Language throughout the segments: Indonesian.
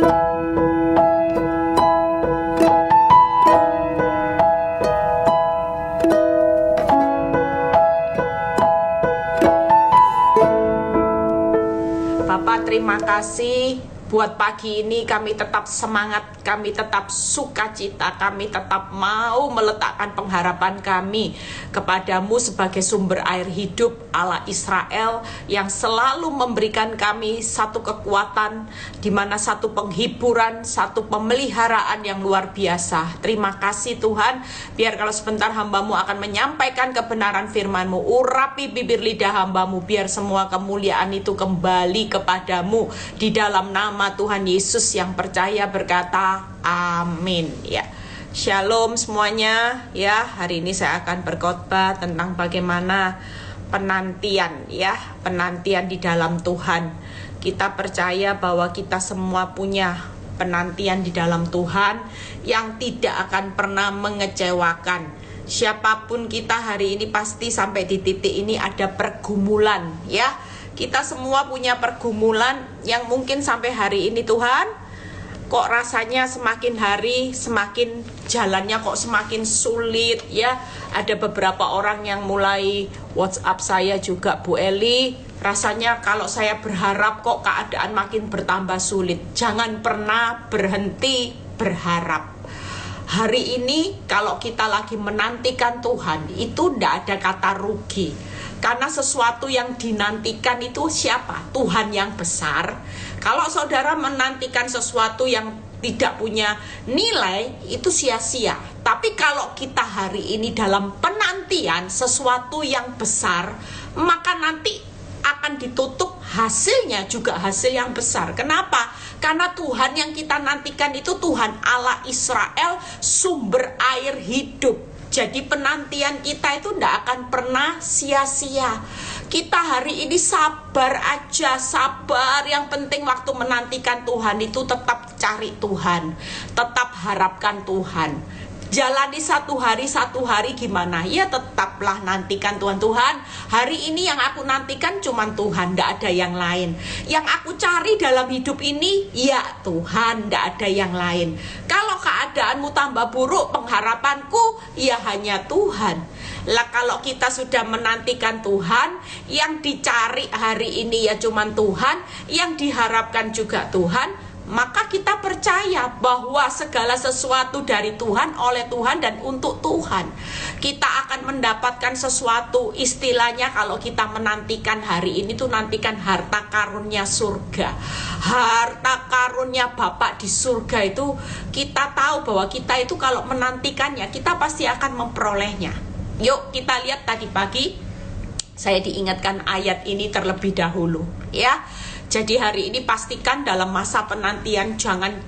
Bapak, terima kasih buat pagi ini. Kami tetap semangat, kami tetap sukacita, kami tetap mau meletakkan pengharapan kami kepadamu sebagai sumber air hidup Allah Israel yang selalu memberikan kami satu kekuatan, di mana satu penghiburan, satu pemeliharaan yang luar biasa. Terima kasih Tuhan, biar kalau sebentar hambamu akan menyampaikan kebenaran firman-Mu, urapi bibir lidah hambamu, biar semua kemuliaan itu kembali kepadamu. Di dalam nama Tuhan Yesus yang percaya berkata amin. Ya, shalom semuanya. Ya, hari ini saya akan berkhotbah tentang bagaimana penantian, ya, penantian di dalam Tuhan. Kita percaya bahwa kita semua punya penantian di dalam Tuhan yang tidak akan pernah mengecewakan. Siapapun kita hari ini pasti sampai di titik ini ada pergumulan, ya. Kita semua punya pergumulan yang mungkin sampai hari ini Tuhan, kok rasanya semakin hari semakin jalannya kok semakin sulit, ya. Ada beberapa orang yang mulai WhatsApp saya juga, Bu Eli, rasanya kalau saya berharap kok keadaan makin bertambah sulit. Jangan pernah berhenti berharap. Hari ini kalau kita lagi menantikan Tuhan, itu tidak ada kata rugi. Karena sesuatu yang dinantikan itu siapa? Tuhan yang besar. Kalau saudara menantikan sesuatu yang tidak punya nilai, itu sia-sia. Tapi kalau kita hari ini dalam penantian sesuatu yang besar, maka nanti akan ditutup hasilnya juga hasil yang besar. Kenapa? Karena Tuhan yang kita nantikan itu Tuhan Allah Israel, sumber air hidup. Jadi penantian kita itu tidak akan pernah sia-sia. Kita hari ini sabar aja, sabar. Yang penting waktu menantikan Tuhan itu tetap cari Tuhan, tetap harapkan Tuhan. Jalani satu hari gimana? Ya tetaplah nantikan Tuhan. Tuhan, hari ini yang aku nantikan cuman Tuhan, tidak ada yang lain. Yang aku cari dalam hidup ini, ya Tuhan, tidak ada yang lain. Kalau keadaanmu tambah buruk, pengharapanku ya hanya Tuhan. Lah kalau kita sudah menantikan Tuhan, yang dicari hari ini ya cuman Tuhan, yang diharapkan juga Tuhan, maka kita percaya bahwa segala sesuatu dari Tuhan, oleh Tuhan, dan untuk Tuhan. Kita akan mendapatkan sesuatu, istilahnya kalau kita menantikan hari ini tuh nantikan harta karunia surga. Harta karunia Bapa di surga itu kita tahu bahwa kita itu kalau menantikannya, kita pasti akan memperolehnya. Yuk kita lihat tadi pagi, saya diingatkan ayat ini terlebih dahulu, ya. Jadi hari ini pastikan dalam masa penantian jangan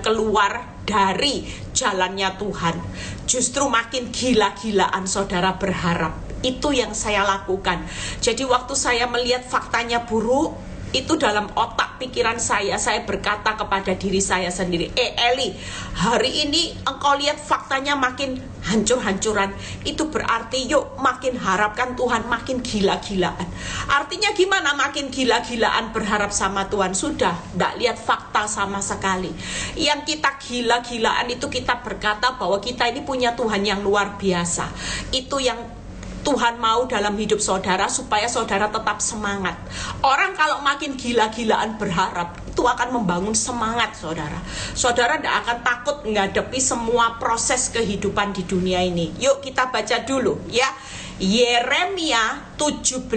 keluar dari jalannya Tuhan. Justru makin gila-gilaan saudara berharap. Itu yang saya lakukan. Jadi waktu saya melihat faktanya buruk, itu dalam otak pikiran saya berkata kepada diri saya sendiri, Eli, hari ini engkau lihat faktanya makin hancur-hancuran, itu berarti yuk makin harapkan Tuhan, makin gila-gilaan. Artinya gimana makin gila-gilaan berharap sama Tuhan? Sudah, tidak lihat fakta sama sekali. Yang kita gila-gilaan itu kita berkata bahwa kita ini punya Tuhan yang luar biasa. Itu yang Tuhan mau dalam hidup saudara, supaya saudara tetap semangat. Orang kalau makin gila-gilaan berharap, itu akan membangun semangat saudara. Saudara tidak akan takut menghadapi semua proses kehidupan di dunia ini. Yuk kita baca dulu ya. Yeremia 17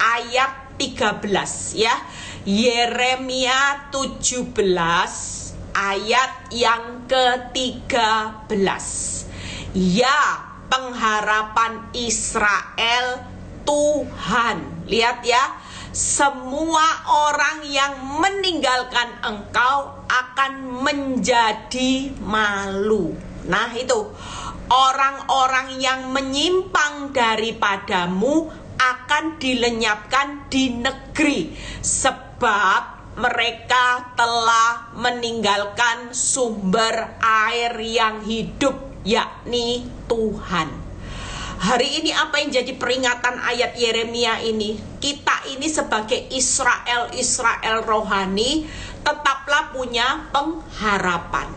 ayat 13 ya. Yeremia 17 ayat yang ke-13. Ya, pengharapan Israel Tuhan. Lihat ya, semua orang yang meninggalkan engkau akan menjadi malu. Nah itu, orang-orang yang menyimpang daripadamu akan dilenyapkan di negeri, sebab mereka telah meninggalkan sumber air yang hidup, yakni Tuhan. Hari ini apa yang jadi peringatan ayat Yeremia ini? Kita ini sebagai Israel rohani tetaplah punya pengharapan.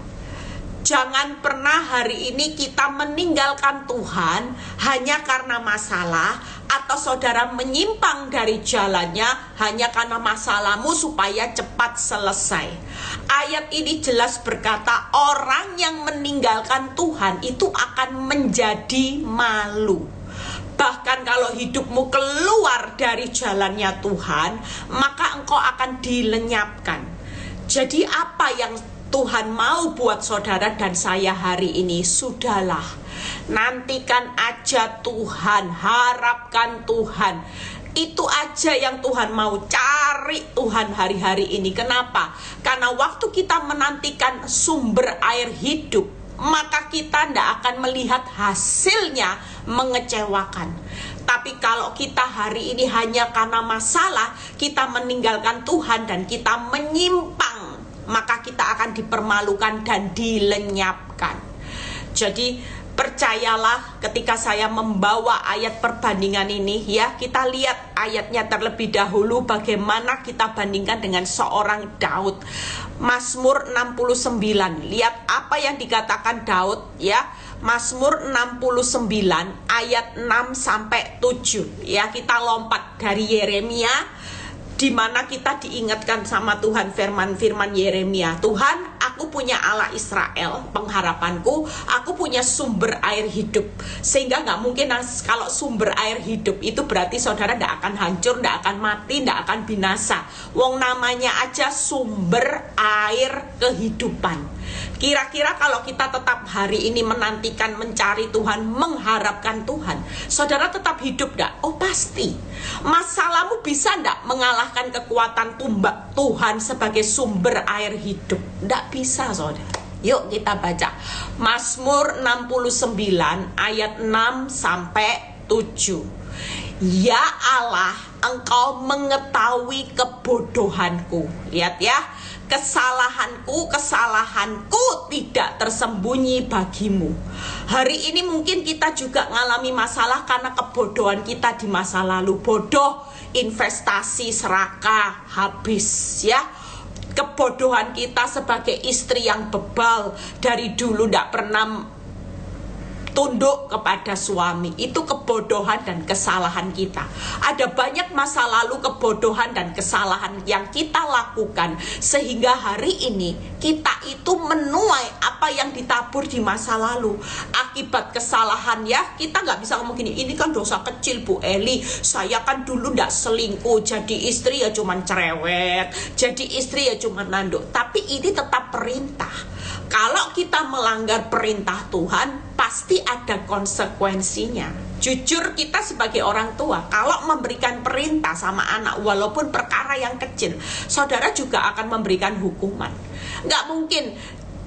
Jangan pernah hari ini kita meninggalkan Tuhan hanya karena masalah, atau saudara menyimpang dari jalannya hanya karena masalahmu supaya cepat selesai. Ayat ini jelas berkata orang yang meninggalkan Tuhan itu akan menjadi malu. Bahkan kalau hidupmu keluar dari jalannya Tuhan, maka engkau akan dilenyapkan. Jadi apa yang Tuhan mau buat saudara dan saya hari ini? Sudahlah, nantikan aja Tuhan, harapkan Tuhan. Itu aja yang Tuhan mau. Cari Tuhan hari-hari ini. Kenapa? Karena waktu kita menantikan sumber air hidup, maka kita tidak akan melihat hasilnya mengecewakan. Tapi kalau kita hari ini hanya karena masalah, kita meninggalkan Tuhan dan kita menyimpang, maka kita akan dipermalukan dan dilenyapkan. Jadi percayalah, ketika saya membawa ayat perbandingan ini, ya, kita lihat ayatnya terlebih dahulu bagaimana kita bandingkan dengan seorang Daud. Mazmur 69. Lihat apa yang dikatakan Daud, ya. Mazmur 69 ayat 6 sampai 7. Ya, kita lompat dari Yeremia, di mana kita diingatkan sama Tuhan, firman Yeremia. Tuhan, aku punya Allah Israel, pengharapanku, aku punya sumber air hidup. Sehingga nggak mungkin kalau sumber air hidup itu berarti saudara tidak akan hancur, tidak akan mati, tidak akan binasa. Wong namanya aja sumber air kehidupan. Kira-kira kalau kita tetap hari ini menantikan, mencari Tuhan, mengharapkan Tuhan, saudara tetap hidup enggak? Oh pasti. Masalahmu bisa enggak mengalahkan kekuatan Tuhan sebagai sumber air hidup? Enggak bisa, saudara. Yuk kita baca Mazmur 69 ayat 6 sampai 7. Ya Allah, Engkau mengetahui kebodohanku. Lihat ya, kesalahanku tidak tersembunyi bagimu. Hari ini mungkin kita juga mengalami masalah karena kebodohan kita di masa lalu. Bodoh, investasi, serakah, habis, ya. Kebodohan kita sebagai istri yang bebal, dari dulu tidak pernah tunduk kepada suami. Itu kebodohan dan kesalahan kita. Ada banyak masa lalu kebodohan dan kesalahan yang kita lakukan, sehingga hari ini kita itu menuai apa yang ditabur di masa lalu. Akibat kesalahan, ya, kita nggak bisa ngomong gini, ini kan dosa kecil Bu Eli, saya kan dulu nggak selingkuh, jadi istri ya cuman cerewet, jadi istri ya cuman nanduk. Tapi ini tetap perintah. Kalau kita melanggar perintah Tuhan, pasti ada konsekuensinya. Jujur, kita sebagai orang tua, kalau memberikan perintah sama anak, walaupun perkara yang kecil, saudara juga akan memberikan hukuman. Nggak mungkin.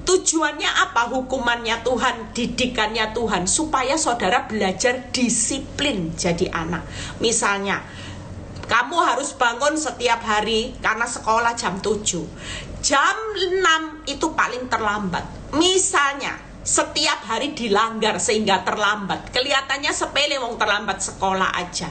Tujuannya apa hukumannya Tuhan, didikannya Tuhan? Supaya saudara belajar disiplin jadi anak. Misalnya, kamu harus bangun setiap hari karena sekolah jam 7. Jam 6 itu paling terlambat. Misalnya, setiap hari dilanggar sehingga terlambat. Kelihatannya sepele, wong terlambat sekolah aja.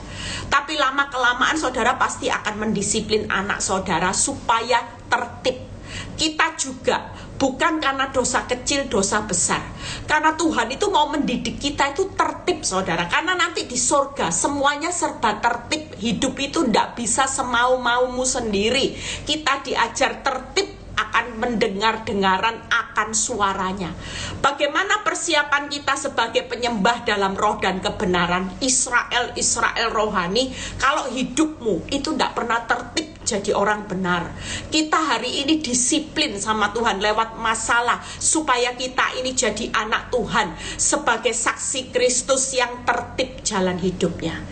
Tapi lama-kelamaan saudara pasti akan mendisiplin anak saudara supaya tertib. Kita juga bukan karena dosa kecil, dosa besar. Karena Tuhan itu mau mendidik kita itu tertib, saudara. Karena nanti di surga semuanya serba tertib. Hidup itu tidak bisa semau-maumu sendiri. Kita diajar tertib, akan mendengar-dengaran akan suaranya. Bagaimana persiapan kita sebagai penyembah dalam roh dan kebenaran, Israel rohani, kalau hidupmu itu tidak pernah tertib jadi orang benar. Kita hari ini disiplin sama Tuhan lewat masalah, supaya kita ini jadi anak Tuhan sebagai saksi Kristus yang tertib jalan hidupnya.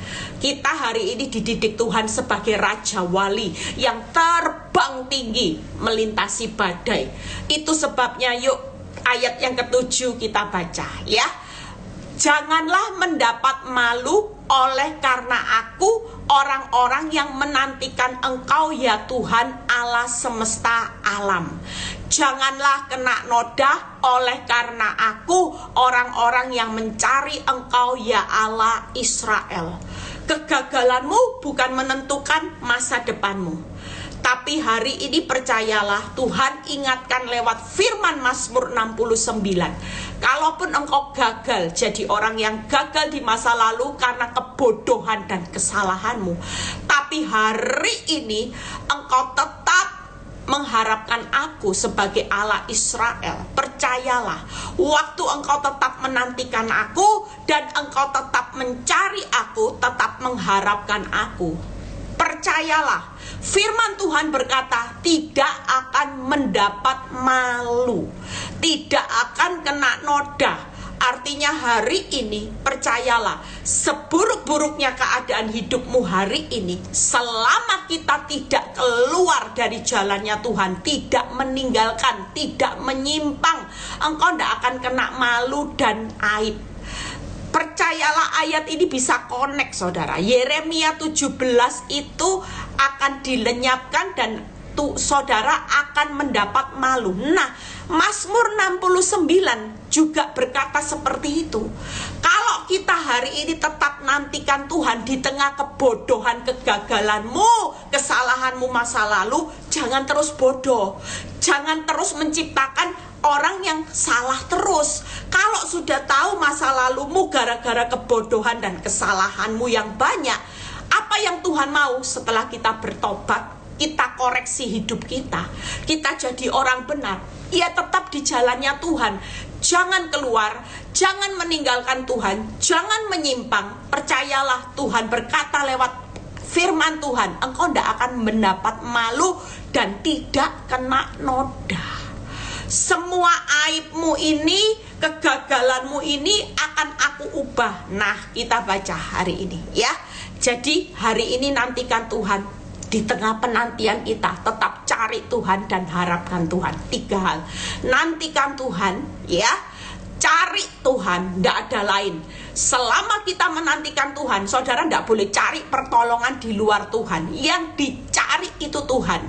Kita hari ini dididik Tuhan sebagai Raja Wali yang terbang tinggi melintasi badai. Itu sebabnya yuk ayat yang ke-7 kita baca, ya. Janganlah mendapat malu oleh karena aku, orang-orang yang menantikan Engkau ya Tuhan Allah semesta alam. Janganlah kena noda oleh karena aku, orang-orang yang mencari Engkau ya Allah Israel. Kegagalanmu bukan menentukan masa depanmu, tapi hari ini percayalah, Tuhan ingatkan lewat firman Mazmur 69. Kalaupun engkau gagal jadi orang yang gagal di masa lalu karena kebodohan dan kesalahanmu, tapi hari ini engkau tetap mengharapkan aku sebagai Allah Israel. Percayalah, waktu engkau tetap menantikan aku dan engkau tetap mencari aku, tetap mengharapkan aku, percayalah, firman Tuhan berkata tidak akan mendapat malu, tidak akan kena noda. Artinya hari ini percayalah, seburuk-buruknya keadaan hidupmu hari ini, selama kita tidak keluar dari jalannya Tuhan, tidak meninggalkan, tidak menyimpang, engkau tidak akan kena malu dan aib. Percayalah, ayat ini bisa connect saudara. Yeremia 17 itu akan dilenyapkan dan saudara akan mendapat malu. Nah, Mazmur 69 juga berkata seperti itu. Kalau kita hari ini tetap nantikan Tuhan di tengah kebodohan, kegagalanmu, kesalahanmu masa lalu, jangan terus bodoh. Jangan terus menciptakan orang yang salah terus. Kalau sudah tahu masa lalumu gara-gara kebodohan dan kesalahanmu yang banyak, apa yang Tuhan mau setelah kita bertobat, kita koreksi hidup kita jadi orang benar, ya tetap di jalannya Tuhan. Jangan keluar, jangan meninggalkan Tuhan, jangan menyimpang. Percayalah, Tuhan berkata lewat firman Tuhan, engkau tidak akan mendapat malu dan tidak kena noda. Semua aibmu ini, kegagalanmu ini akan aku ubah. Nah, kita baca hari ini ya. Jadi hari ini nantikan Tuhan. Di tengah penantian kita tetap cari Tuhan dan harapkan Tuhan. 3 hal. Nantikan Tuhan ya. Cari Tuhan, tidak ada lain. Selama kita menantikan Tuhan, saudara tidak boleh cari pertolongan di luar Tuhan. Yang dicari itu Tuhan,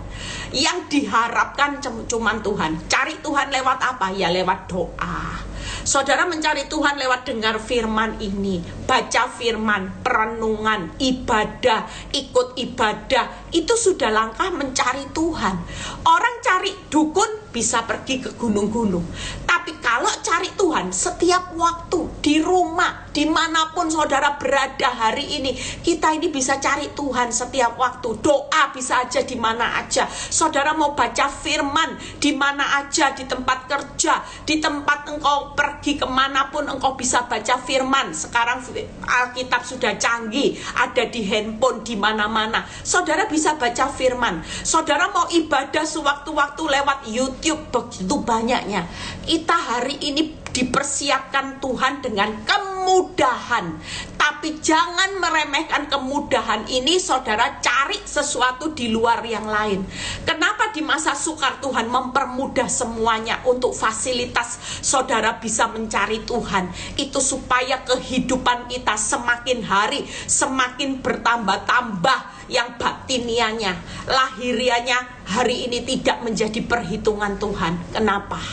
yang diharapkan cuma Tuhan. Cari Tuhan lewat apa? Ya lewat doa. Saudara mencari Tuhan lewat dengar firman ini, baca firman, perenungan, ibadah, ikut ibadah. Itu sudah langkah mencari Tuhan. Orang cari dukun bisa pergi ke gunung-gunung, tapi kalau cari Tuhan setiap waktu, di rumah, dimanapun saudara berada hari ini, kita ini bisa cari Tuhan setiap waktu. Doa bisa aja di mana aja. Saudara mau baca firman di mana aja, di tempat kerja, di tempat engkau pergi kemanapun engkau bisa baca firman. Sekarang Alkitab sudah canggih, ada di handphone di mana-mana. Saudara bisa baca firman. Saudara mau ibadah sewaktu-waktu lewat YouTube, begitu banyaknya. Kita hari ini dipersiapkan Tuhan dengan kemudahan, tapi jangan meremehkan kemudahan ini. Saudara cari sesuatu di luar yang lain. Kenapa di masa sukar Tuhan mempermudah semuanya untuk fasilitas saudara bisa mencari Tuhan? Itu supaya kehidupan kita semakin hari semakin bertambah-tambah, yang batinianya, lahirianya hari ini tidak menjadi perhitungan Tuhan. Kenapa?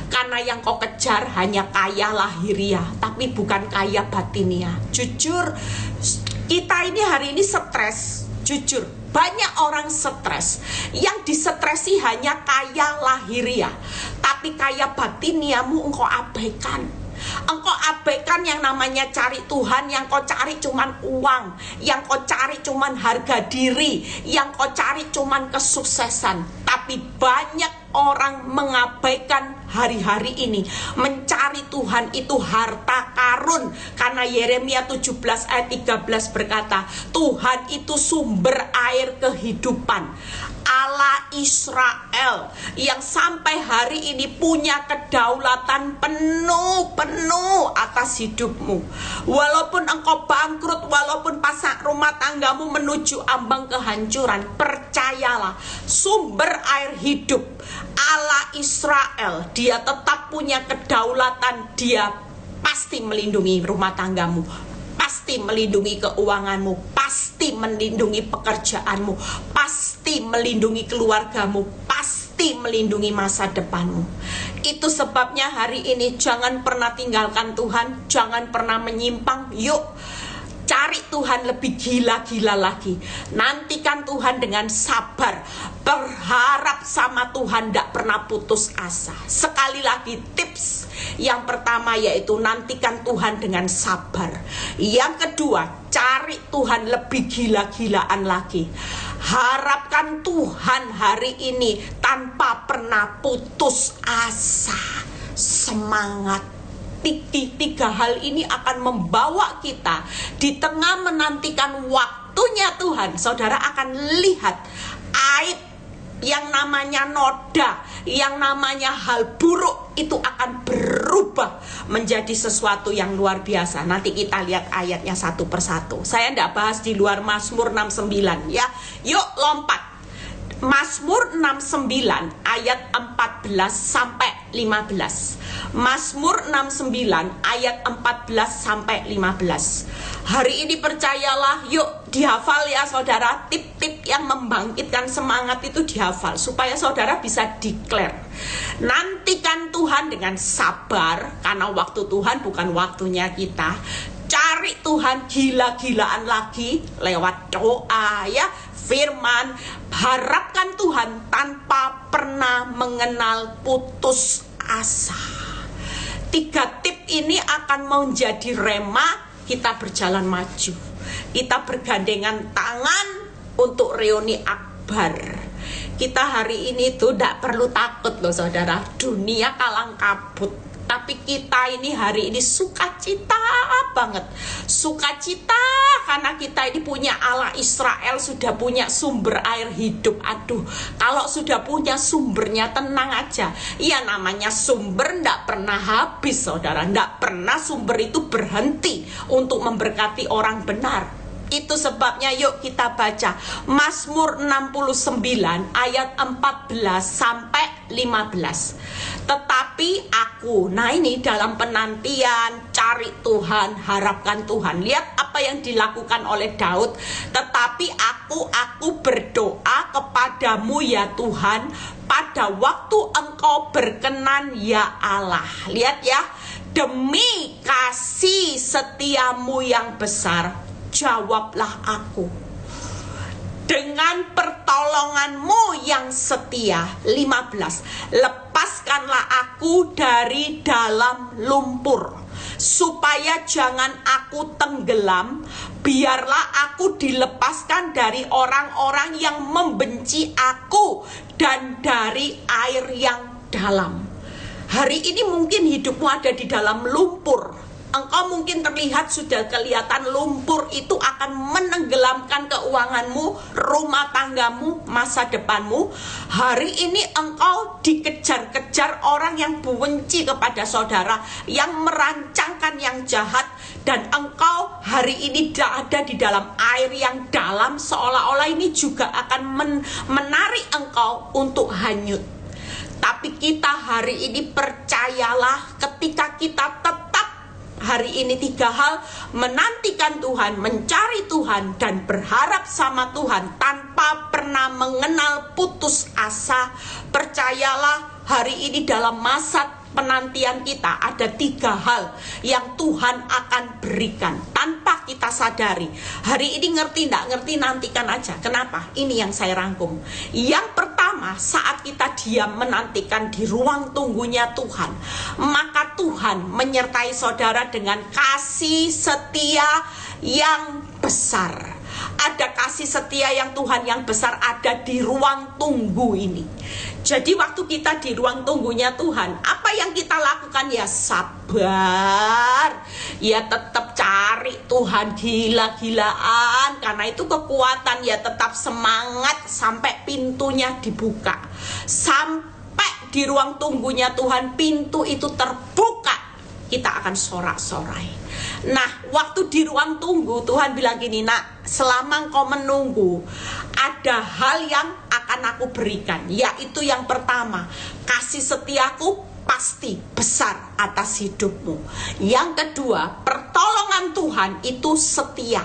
Karena yang kau kejar hanya kaya lahiriah, tapi bukan kaya batinia. Jujur, kita ini hari ini stres. Jujur, banyak orang stres. Yang distresi hanya kaya lahiriah, tapi kaya batiniamu engkau abaikan. Engkau abaikan yang namanya cari Tuhan. Yang kau cari cuman uang, yang kau cari cuman harga diri, yang kau cari cuman kesuksesan. Tapi banyak orang mengabaikan hari-hari ini. Mencari Tuhan itu harta karun. Karena Yeremia 17 ayat 13 berkata, Tuhan itu sumber air kehidupan. Allah Israel yang sampai hari ini punya kedaulatan penuh atas hidupmu. Walaupun engkau bangkrut, walaupun pasak rumah tanggamu menuju ambang kehancuran, percayalah, sumber air hidup Allah Israel, dia tetap punya kedaulatan. Dia pasti melindungi rumah tanggamu, pasti melindungi keuanganmu, pasti melindungi pekerjaanmu, pasti melindungi keluargamu, pasti pasti melindungi masa depanmu. Itu sebabnya hari ini jangan pernah tinggalkan Tuhan, jangan pernah menyimpang. Yuk cari Tuhan lebih gila-gila lagi. Nantikan Tuhan dengan sabar. Berharap sama Tuhan, tidak pernah putus asa. Sekali lagi tips yang pertama yaitu nantikan Tuhan dengan sabar. Yang kedua, cari Tuhan lebih gila-gilaan lagi. Harapkan Tuhan hari ini tanpa pernah putus asa. Semangat. Tiga hal ini akan membawa kita di tengah menantikan waktunya Tuhan. Saudara akan lihat aib yang namanya noda, yang namanya hal buruk itu akan berubah menjadi sesuatu yang luar biasa. Nanti kita lihat ayatnya satu persatu. Saya tidak bahas di luar Mazmur 69 ya. Yuk lompat. Mazmur 69 ayat 14 sampai 15. Mazmur 69 ayat 14 sampai 15. Hari ini percayalah, yuk dihafal ya saudara. Tip-tip yang membangkitkan semangat itu dihafal supaya saudara bisa declare. Nantikan Tuhan dengan sabar, karena waktu Tuhan bukan waktunya kita. Cari Tuhan gila-gilaan lagi lewat doa ya, firman. Harapkan Tuhan tanpa pernah mengenal putus asa. 3 tip ini akan menjadi rema kita berjalan maju. Kita bergandengan tangan untuk reuni akbar. Kita hari ini tuh tidak perlu takut loh saudara. Dunia kalang kabut. Tapi kita ini hari ini sukacita banget. Sukacita karena kita ini punya Allah Israel, sudah punya sumber air hidup. Aduh, kalau sudah punya sumbernya tenang aja. Ya namanya sumber ndak pernah habis saudara. Ndak pernah sumber itu berhenti untuk memberkati orang benar. Itu sebabnya yuk kita baca Mazmur 69 ayat 14 sampai 15. Tetapi aku, nah ini dalam penantian, cari Tuhan, harapkan Tuhan. Lihat apa yang dilakukan oleh Daud. Tetapi aku berdoa kepadamu ya Tuhan, pada waktu engkau berkenan ya Allah. Lihat ya, demi kasih setiamu yang besar, jawablah aku dengan pertolonganmu yang setia. 15. Lepaskanlah aku dari dalam lumpur, supaya jangan aku tenggelam. Biarlah aku dilepaskan dari orang-orang yang membenci aku dan dari air yang dalam. Hari ini mungkin hidupmu ada di dalam lumpur. Engkau mungkin terlihat sudah kelihatan lumpur itu akan menenggelamkan keuanganmu, rumah tanggamu, masa depanmu. Hari ini engkau dikejar-kejar orang yang benci kepada saudara, yang merancangkan yang jahat, dan engkau hari ini tidak ada di dalam air yang dalam, seolah-olah ini juga akan menarik engkau untuk hanyut. Tapi kita hari ini percayalah, ketika kita tetap hari ini 3 hal, menantikan Tuhan, mencari Tuhan, dan berharap sama Tuhan tanpa pernah mengenal putus asa. Percayalah hari ini dalam masa penantian kita ada 3 hal yang Tuhan akan berikan tanpa kita sadari. Hari ini ngerti enggak? Ngerti, nantikan aja. Kenapa? Ini yang saya rangkum. Yang pertama, saat kita diam menantikan di ruang tunggunya Tuhan, maka Tuhan menyertai saudara dengan kasih setia yang besar. Ada kasih setia yang Tuhan yang besar ada di ruang tunggu ini. Jadi waktu kita di ruang tunggunya Tuhan, apa yang kita lakukan? Ya sabar, ya tetap cari Tuhan gila-gilaan, karena itu kekuatan. Ya tetap semangat sampai pintunya dibuka. Sampai di ruang tunggunya Tuhan pintu itu terbuka, kita akan sorak-sorai. Nah, waktu di ruang tunggu Tuhan bilang gini, nak, selama engkau menunggu, ada hal yang akan aku berikan. Yaitu yang pertama, kasih setiaku pasti besar atas hidupmu. Yang kedua, pertolongan Tuhan itu setia.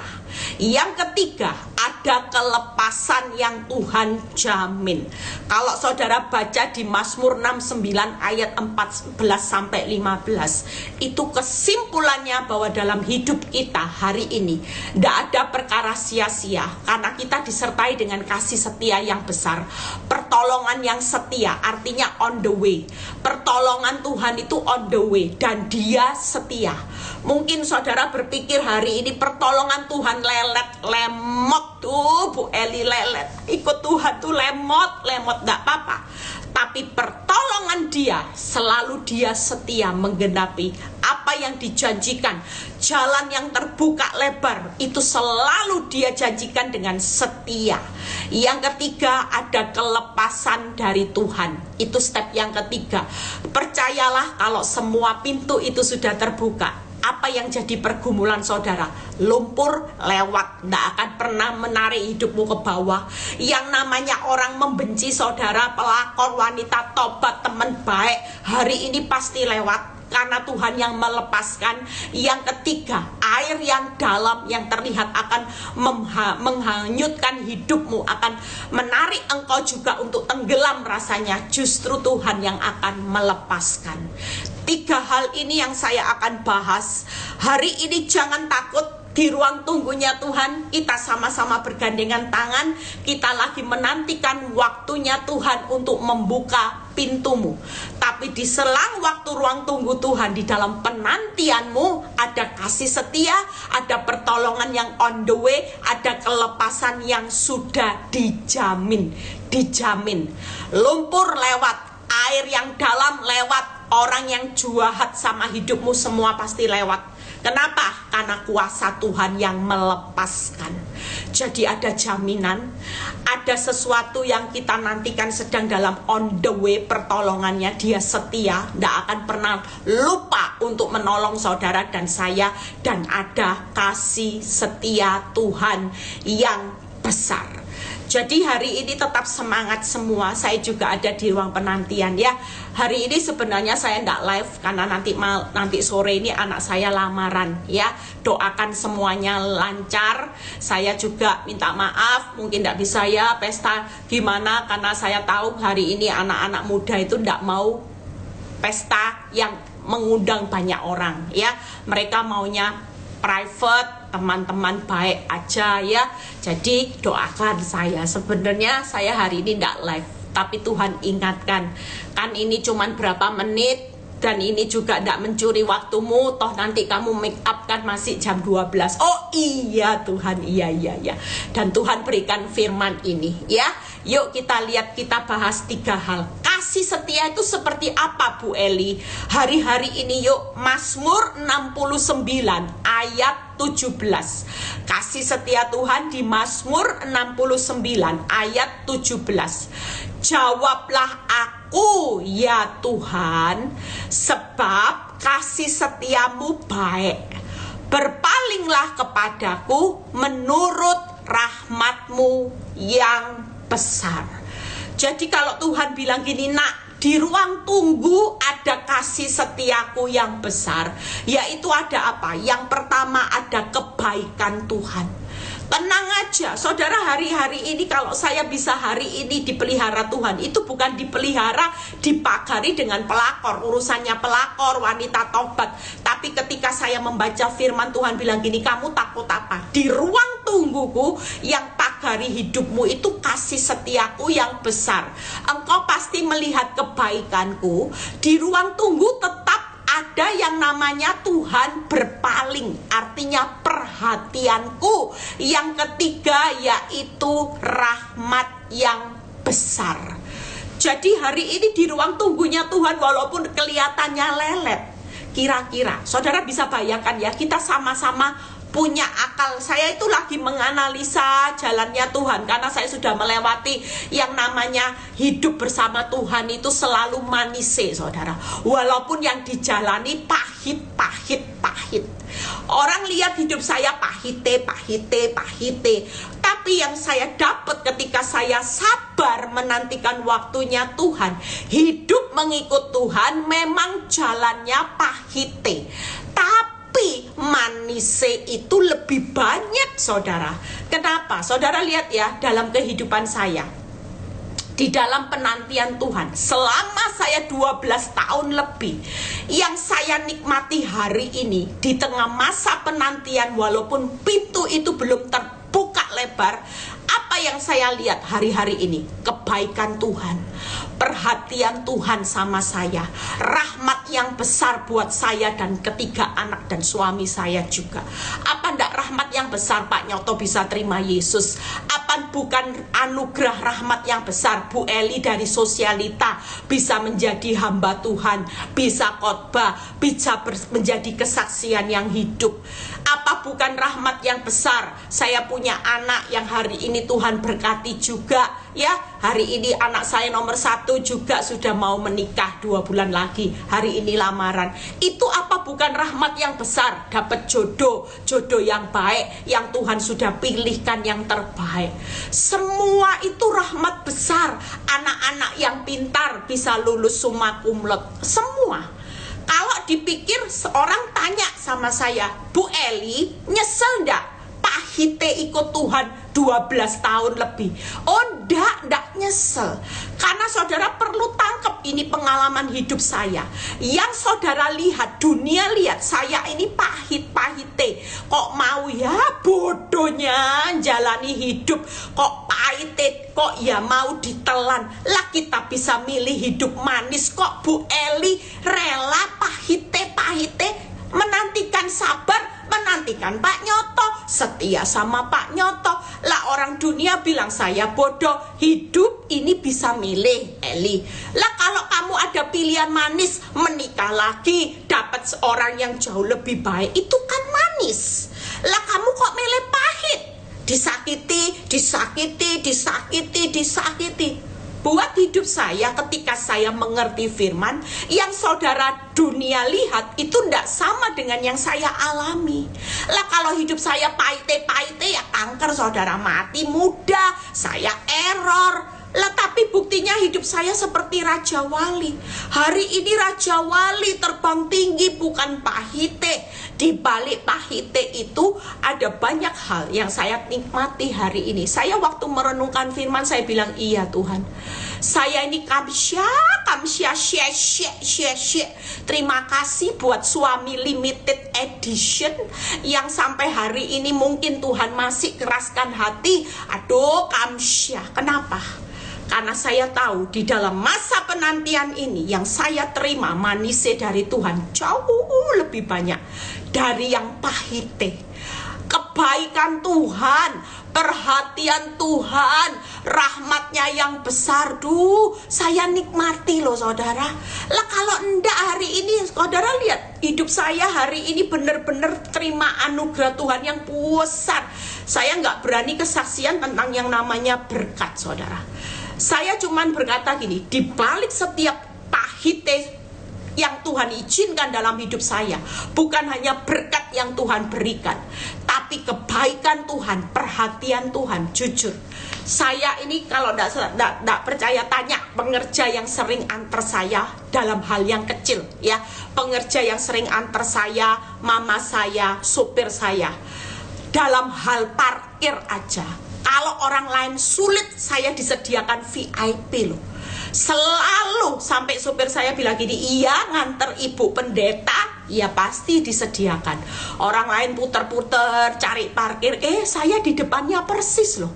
Yang ketiga, ada kelepasan yang Tuhan jamin. Kalau saudara baca di Mazmur 69 ayat 14 sampai 15, itu kesimpulannya bahwa dalam hidup kita hari ini tidak ada perkara sia-sia, karena kita disertai dengan kasih setia yang besar. Pertolongan yang setia artinya on the way. Pertolongan Tuhan itu on the way, dan Dia setia. Mungkin saudara berpikir hari ini pertolongan Tuhan lemot tuh Bu Eli, lelet ikut Tuhan tuh lemot, gak apa-apa. Tapi pertolongan Dia selalu Dia setia menggenapi apa yang dijanjikan. Jalan yang terbuka lebar itu selalu Dia janjikan dengan setia. Yang ketiga, ada kelepasan dari Tuhan. Itu step yang ketiga. Percayalah kalau semua pintu itu sudah terbuka. Apa yang jadi pergumulan saudara? Lumpur lewat, tidak akan pernah menarik hidupmu ke bawah. Yang namanya orang membenci saudara, pelakor, wanita tobat, teman baik, hari ini pasti lewat, karena Tuhan yang melepaskan. Yang ketiga, air yang dalam yang terlihat akan menghanyutkan hidupmu, akan menarik engkau juga untuk tenggelam rasanya. Justru Tuhan yang akan melepaskan. 3 hal ini yang saya akan bahas hari ini. Jangan takut. Di ruang tunggunya Tuhan, kita sama-sama bergandengan tangan. Kita lagi menantikan waktunya Tuhan untuk membuka pintumu. Tapi di selang waktu ruang tunggu Tuhan, di dalam penantianmu ada kasih setia, ada pertolongan yang on the way, ada kelepasan yang sudah dijamin. Lumpur lewat, air yang dalam lewat, orang yang jahat sama hidupmu semua pasti lewat. Kenapa? Karena kuasa Tuhan yang melepaskan. Jadi ada jaminan, ada sesuatu yang kita nantikan sedang dalam on the way pertolongannya. Dia setia, tidak akan pernah lupa untuk menolong saudara dan saya. Dan ada kasih setia Tuhan yang besar. Jadi hari ini tetap semangat semua. Saya juga ada di ruang penantian ya. Hari ini sebenarnya saya tidak live karena nanti sore ini anak saya lamaran ya. Doakan semuanya lancar. Saya juga minta maaf mungkin tidak bisa ya pesta gimana, karena saya tahu hari ini anak-anak muda itu tidak mau pesta yang mengundang banyak orang ya. Mereka maunya private, teman-teman baik aja ya. Jadi doakan saya. Sebenarnya saya hari ini tidak live, tapi Tuhan ingatkan, kan ini cuman berapa menit, dan ini juga tidak mencuri waktumu. Toh nanti kamu make up kan masih jam 12. Oh iya Tuhan, iya. Dan Tuhan berikan firman ini ya. Yuk kita lihat, kita bahas 3 hal. Kasih setia itu seperti apa Bu Eli? Hari-hari ini yuk, Mazmur 69 ayat 17. Kasih setia Tuhan di Mazmur 69 ayat 17. Jawablah aku ya Tuhan, sebab kasih setiamu baik. Berpalinglah kepadaku menurut rahmatmu yang besar. Jadi kalau Tuhan bilang gini, nak, di ruang tunggu ada kasih setiaku yang besar, yaitu ada apa? Yang pertama ada kebaikan Tuhan. Tenang aja saudara, hari-hari ini kalau saya bisa hari ini dipelihara Tuhan, itu bukan dipelihara dipagari dengan pelakor, urusannya pelakor, wanita tobat. Tapi ketika saya membaca firman Tuhan bilang gini, kamu takut apa? Di ruang tungguku yang pagari hidupmu itu kasih setiaku yang besar. Engkau pasti melihat kebaikanku. Di ruang tunggu tetap ada yang namanya Tuhan berpaling, artinya perhatianku. Yang ketiga yaitu rahmat yang besar. Jadi hari ini di ruang tunggunya Tuhan, walaupun kelihatannya lelet, kira-kira saudara bisa bayangkan ya, kita sama-sama punya akal. Saya itu lagi menganalisa jalannya Tuhan, karena saya sudah melewati yang namanya hidup bersama Tuhan itu selalu manis saudara. Walaupun yang dijalani pahit. Orang lihat hidup saya pahite. Tapi yang saya dapat ketika saya sabar menantikan waktunya Tuhan, hidup mengikut Tuhan memang jalannya pahite. Tapi Manise itu lebih banyak, saudara. Kenapa? Saudara lihat ya, dalam kehidupan saya, di dalam penantian Tuhan, selama saya 12 tahun lebih, yang saya nikmati hari ini, di tengah masa penantian, walaupun pintu itu belum terbuka lebar, apa yang saya lihat hari-hari ini? Kebaikan Tuhan, perhatian Tuhan sama saya, rahmat yang besar buat saya dan ketiga anak dan suami saya juga. Apa ndak rahmat yang besar Pak Nyoto bisa terima Yesus? Apa bukan anugerah rahmat yang besar Bu Eli dari Sosialita bisa menjadi hamba Tuhan, bisa khotbah, bisa menjadi kesaksian yang hidup? Apa bukan rahmat yang besar saya punya anak yang hari ini Tuhan berkati juga ya? Hari ini anak saya nomor 1 juga sudah mau menikah 2 bulan lagi, hari ini lamaran. Itu apa bukan rahmat yang besar? Dapat jodoh yang baik, yang Tuhan sudah pilihkan yang terbaik. Semua itu rahmat besar. Anak-anak yang pintar bisa lulus summa cum laude, semua. Kalau dipikir, seorang tanya sama saya, Bu Eli, nyesel ndak pahite ikut Tuhan 12 tahun lebih? Oh ndak nyesel. Karena saudara perlu tangkap, ini pengalaman hidup saya. Yang saudara lihat, dunia lihat, saya ini pahit-pahite. Kok mau ya bodohnya jalani hidup, kok pahite, kok ya mau ditelan. Lah kita bisa milih hidup manis kok. Bu Eli rela pahite-pahite, menantikan sabar, menantikan Pak Nyoto, setia sama Pak Nyoto. Lah orang dunia bilang saya bodoh. Hidup ini bisa milih, Eli. Lah kalau kamu ada pilihan manis, menikah lagi, dapat seorang yang jauh lebih baik, itu kan manis. Lah kamu kok milih pahit? Disakiti. Buat hidup saya, ketika saya mengerti firman, yang saudara dunia lihat itu tidak sama dengan yang saya alami. Lah kalau hidup saya pahite-pahite, ya kanker, saudara, mati muda, saya error. Lah tapi buktinya hidup saya seperti Raja Wali. Hari ini Raja Wali terbang tinggi, bukan pahite. Di balik pahite itu ada banyak hal yang saya nikmati hari ini. Saya waktu merenungkan firman, saya bilang, iya Tuhan, saya ini kamsya, terima kasih buat suami limited edition yang sampai hari ini mungkin Tuhan masih keraskan hati. Aduh kamsya, kenapa? Karena saya tahu di dalam masa penantian ini yang saya terima manisnya dari Tuhan jauh lebih banyak dari yang pahite. Kebaikan Tuhan, perhatian Tuhan, rahmatnya yang besar, saya nikmati loh saudara. Lah kalau enggak hari ini, saudara lihat hidup saya hari ini benar-benar terima anugerah Tuhan yang besar. Saya nggak berani kesaksian tentang yang namanya berkat, saudara. Saya cuman berkata gini, di balik setiap pahite yang Tuhan izinkan dalam hidup saya, bukan hanya berkat yang Tuhan berikan, tapi kebaikan Tuhan, perhatian Tuhan. Jujur, saya ini kalau tidak percaya, tanya pengerja yang sering antar saya dalam hal yang kecil ya. Pengerja yang sering antar saya, mama saya, supir saya, dalam hal parkir aja, kalau orang lain sulit, saya disediakan VIP loh. Selalu sampai supir saya bilang gini, iya nganter ibu pendeta, ya pasti disediakan. Orang lain puter-puter cari parkir, saya di depannya persis loh.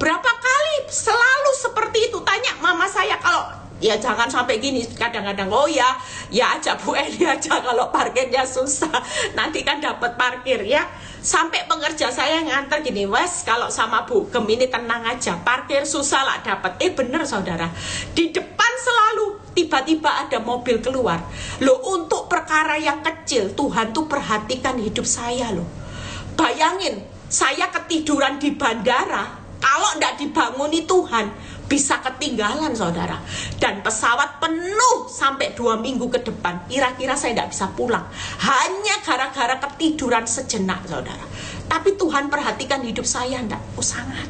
Berapa kali selalu seperti itu. Tanya mama saya, kalau ya jangan sampai gini, kadang-kadang oh ya ajak Bu Eli aja kalau parkirnya susah, nanti kan dapat parkir ya. Sampai pengerja saya nganter gini, wes kalau sama Bu Gemini tenang aja, parkir susah lah dapat. Bener saudara, di depan selalu tiba-tiba ada mobil keluar loh. Untuk perkara yang kecil Tuhan tuh perhatikan hidup saya loh. Bayangin saya ketiduran di bandara, kalau ndak dibanguni Tuhan bisa ketinggalan saudara, dan pesawat penuh sampai 2 minggu ke depan, kira-kira saya tidak bisa pulang hanya gara-gara ketiduran sejenak saudara. Tapi Tuhan perhatikan hidup saya enggak? Oh sangat.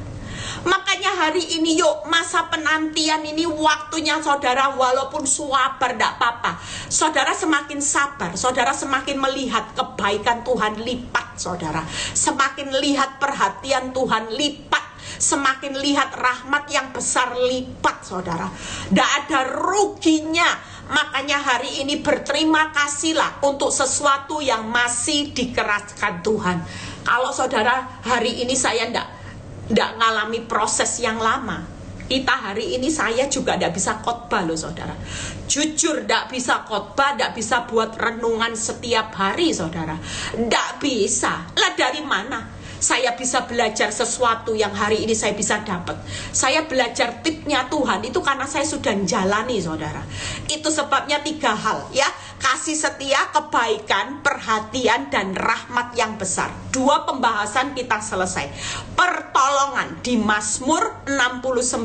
Makanya hari ini yuk, masa penantian ini waktunya saudara, walaupun sabar tidak apa-apa. Saudara semakin sabar, saudara semakin melihat kebaikan Tuhan lipat saudara. Semakin lihat perhatian Tuhan lipat, semakin lihat rahmat yang besar lipat saudara. Tidak ada ruginya. Makanya hari ini berterima kasihlah untuk sesuatu yang masih dikeraskan Tuhan. Kalau saudara hari ini saya tidak ngalami proses yang lama, kita hari ini saya juga tidak bisa khotbah loh saudara. Jujur tidak bisa khotbah, tidak bisa buat renungan setiap hari saudara. Tidak bisa. Lah dari mana saya bisa belajar sesuatu yang hari ini saya bisa dapat? Saya belajar tipnya Tuhan itu karena saya sudah jalani saudara. Itu sebabnya 3 hal ya: kasih setia, kebaikan, perhatian, dan rahmat yang besar. 2 pembahasan kita selesai. Pertolongan di Mazmur 69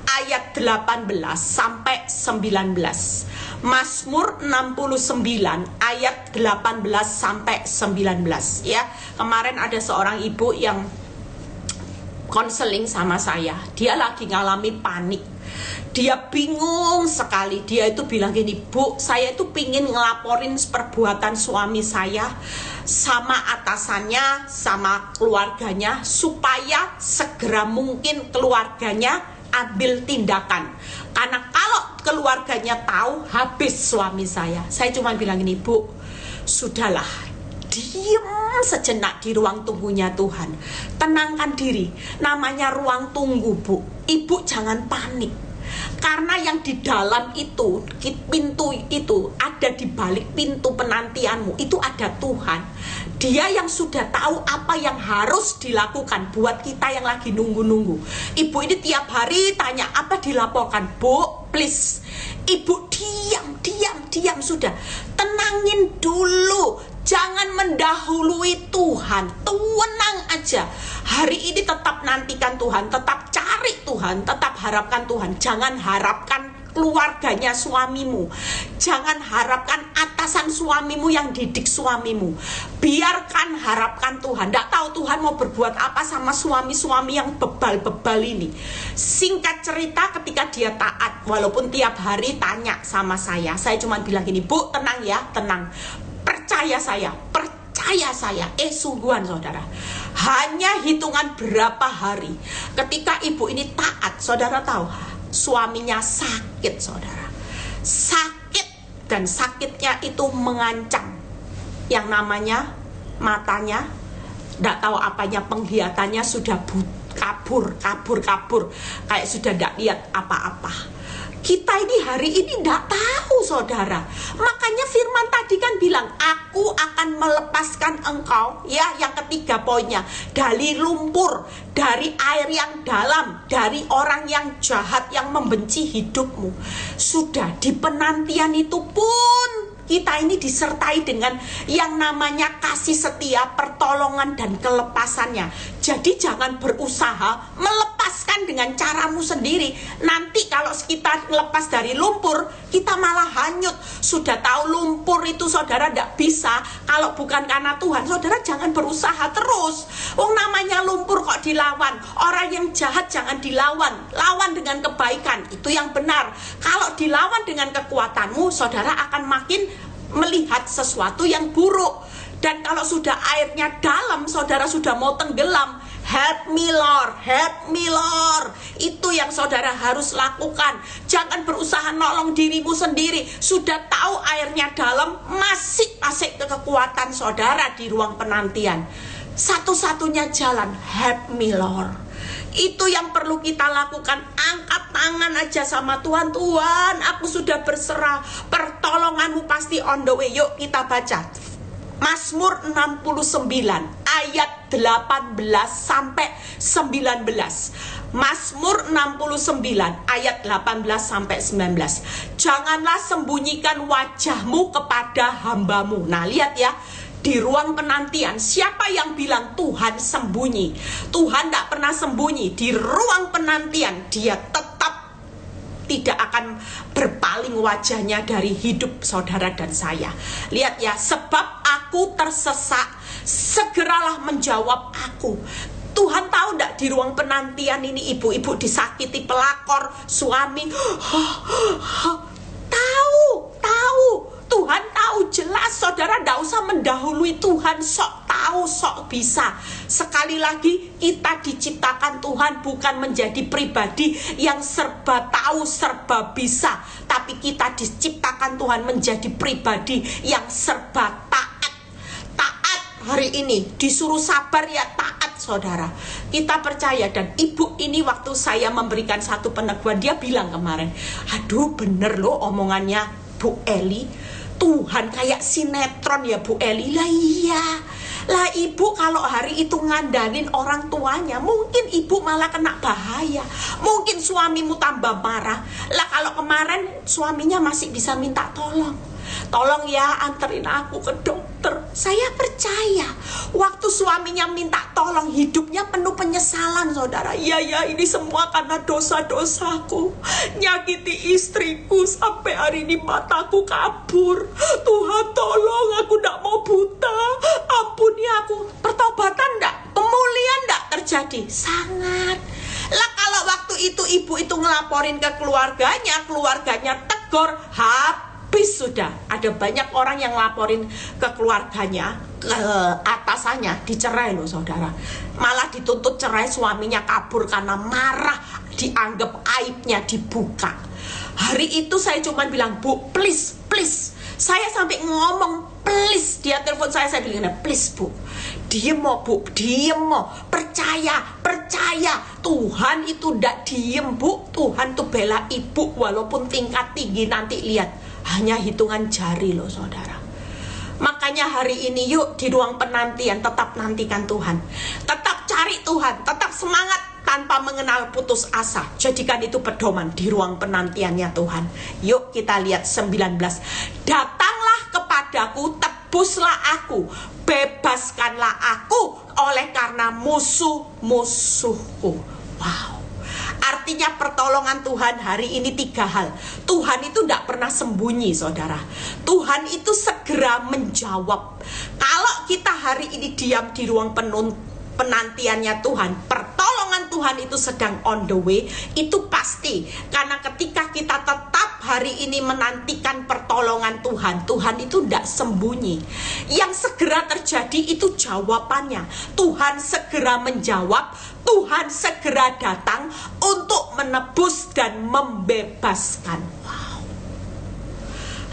ayat 18 sampai 19. Mazmur 69 ayat 18 sampai 19 ya. Kemarin ada seorang ibu yang konseling sama saya. Dia lagi ngalami panik. Dia bingung sekali. Dia itu bilang gini, Bu, saya itu pingin ngelaporin perbuatan suami saya sama atasannya, sama keluarganya, supaya segera mungkin keluarganya ambil tindakan. Karena kalau keluarganya tahu, habis suami saya. Saya cuma bilang gini, Bu, sudahlah, diam sejenak di ruang tunggunya Tuhan. Tenangkan diri. Namanya ruang tunggu, Bu. Ibu jangan panik. Karena yang di dalam itu, pintu itu, ada di balik pintu penantianmu, itu ada Tuhan. Dia yang sudah tahu apa yang harus dilakukan buat kita yang lagi nunggu-nunggu. Ibu ini tiap hari tanya, apa dilaporkan? Bu, please. Ibu diam sudah. Tenangin dulu. Jangan mendahului Tuhan. Tenang aja. Hari ini tetap nantikan Tuhan, tetap cari Tuhan, tetap harapkan Tuhan. Jangan harapkan keluarganya suamimu. Jangan harapkan atasan suamimu yang didik suamimu. Biarkan harapkan Tuhan. Tidak tahu Tuhan mau berbuat apa sama suami-suami yang bebal-bebal ini. Singkat cerita, ketika dia taat, walaupun tiap hari tanya sama saya cuma bilang gini, Bu, tenang ya, tenang. Percaya saya. Sungguhan saudara. Hanya hitungan berapa hari ketika ibu ini taat, saudara tahu, suaminya sakit saudara. Sakit, dan sakitnya itu mengancam. Yang namanya matanya, tidak tahu apanya, penglihatannya sudah kabur. Kayak sudah tidak lihat apa-apa. Kita ini hari ini tidak tahu saudara. Makanya firman tadi kan bilang, aku akan melepaskan engkau, ya, yang ketiga poinnya, dari lumpur, dari air yang dalam, dari orang yang jahat yang membenci hidupmu. Sudah di penantian itu pun kita ini disertai dengan yang namanya kasih setia, pertolongan, dan kelepasannya. Jadi jangan berusaha melepaskan dengan caramu sendiri. Nanti kalau kita lepas dari lumpur, kita malah hanyut. Sudah tahu lumpur itu saudara tidak bisa kalau bukan karena Tuhan. Saudara jangan berusaha terus. Namanya lumpur kok dilawan. Orang yang jahat jangan dilawan. Lawan dengan kebaikan. Itu yang benar. Kalau dilawan dengan kekuatanmu, saudara akan makin melihat sesuatu yang buruk. Dan kalau sudah airnya dalam, saudara sudah mau tenggelam, help me Lord. Itu yang saudara harus lakukan. Jangan berusaha nolong dirimu sendiri. Sudah tahu airnya dalam, masih ke kekuatan saudara di ruang penantian. Satu-satunya jalan, help me Lord. Itu yang perlu kita lakukan. Angkat tangan aja sama Tuhan. Tuhan, aku sudah berserah. Pertolonganmu pasti on the way. Yuk kita baca Mazmur 69 ayat 18 sampai 19. Mazmur 69 ayat 18 sampai 19. Janganlah sembunyikan wajahmu kepada hambamu. Nah, lihat ya. Di ruang penantian, siapa yang bilang Tuhan sembunyi? Tuhan tidak pernah sembunyi. Di ruang penantian, dia tetap tidak akan berpaling wajahnya dari hidup saudara dan saya. Lihat ya, sebab aku tersesak, segeralah menjawab aku. Tuhan tahu enggak, di ruang penantian ini ibu-ibu disakiti pelakor, suami. Tahu. Tuhan tahu jelas, saudara, enggak usah mendahului Tuhan, sok tahu, sok bisa. Sekali lagi, kita diciptakan Tuhan bukan menjadi pribadi yang serba tahu, serba bisa. Tapi kita diciptakan Tuhan menjadi pribadi yang serba taat. Taat hari ini, disuruh sabar ya taat, saudara. Kita percaya, dan ibu ini waktu saya memberikan satu peneguhan, dia bilang kemarin, aduh bener loh omongannya Bu Eli, Tuhan kayak sinetron ya Bu Eli. Lah iya, lah ibu kalau hari itu ngandalin orang tuanya, mungkin ibu malah kena bahaya, mungkin suamimu tambah marah. Lah kalau kemarin suaminya masih bisa minta tolong ya anterin aku ke dokter. Saya percaya waktu suaminya minta tolong, hidupnya penuh penyesalan, saudara. Ya ini semua karena dosa-dosaku, nyakiti istriku sampai hari ini mataku kabur. Tuhan tolong, aku gak mau buta, ampuni aku. Pertobatan gak? Pemulihan gak terjadi? Sangat. Lah kalau waktu itu ibu itu ngelaporin ke keluarganya tegur, habis sudah. Ada banyak orang yang laporin ke keluarganya, ke atasannya, dicerai loh saudara. Malah dituntut cerai, suaminya kabur karena marah, dianggap aibnya dibuka. Hari itu saya cuma bilang, Bu, please. Saya sampai ngomong please, dia telepon saya bilang, please Bu, diem mau Bu, diem mau, percaya Tuhan itu ndak diem Bu. Tuhan tuh bela ibu walaupun tingkat tinggi, nanti lihat hanya hitungan jari loh saudara. Makanya hari ini yuk di ruang penantian tetap nantikan Tuhan, tetap cari Tuhan, tetap semangat tanpa mengenal putus asa. Jadikan itu pedoman di ruang penantiannya Tuhan. Yuk kita lihat 19. Datanglah kepadaku, tebuslah aku, bebaskanlah aku oleh karena musuh-musuhku. Wow. Artinya pertolongan Tuhan hari ini 3 hal. Tuhan itu tidak pernah sembunyi saudara. Tuhan itu segera menjawab. Kalau kita hari ini diam di ruang penantiannya Tuhan, pertolongan Tuhan itu sedang on the way. Itu pasti. Karena ketika kita tetap hari ini menantikan pertolongan Tuhan, Tuhan itu tidak sembunyi. Yang segera terjadi itu jawabannya. Tuhan segera menjawab, Tuhan segera datang untuk menebus dan membebaskan. Wow.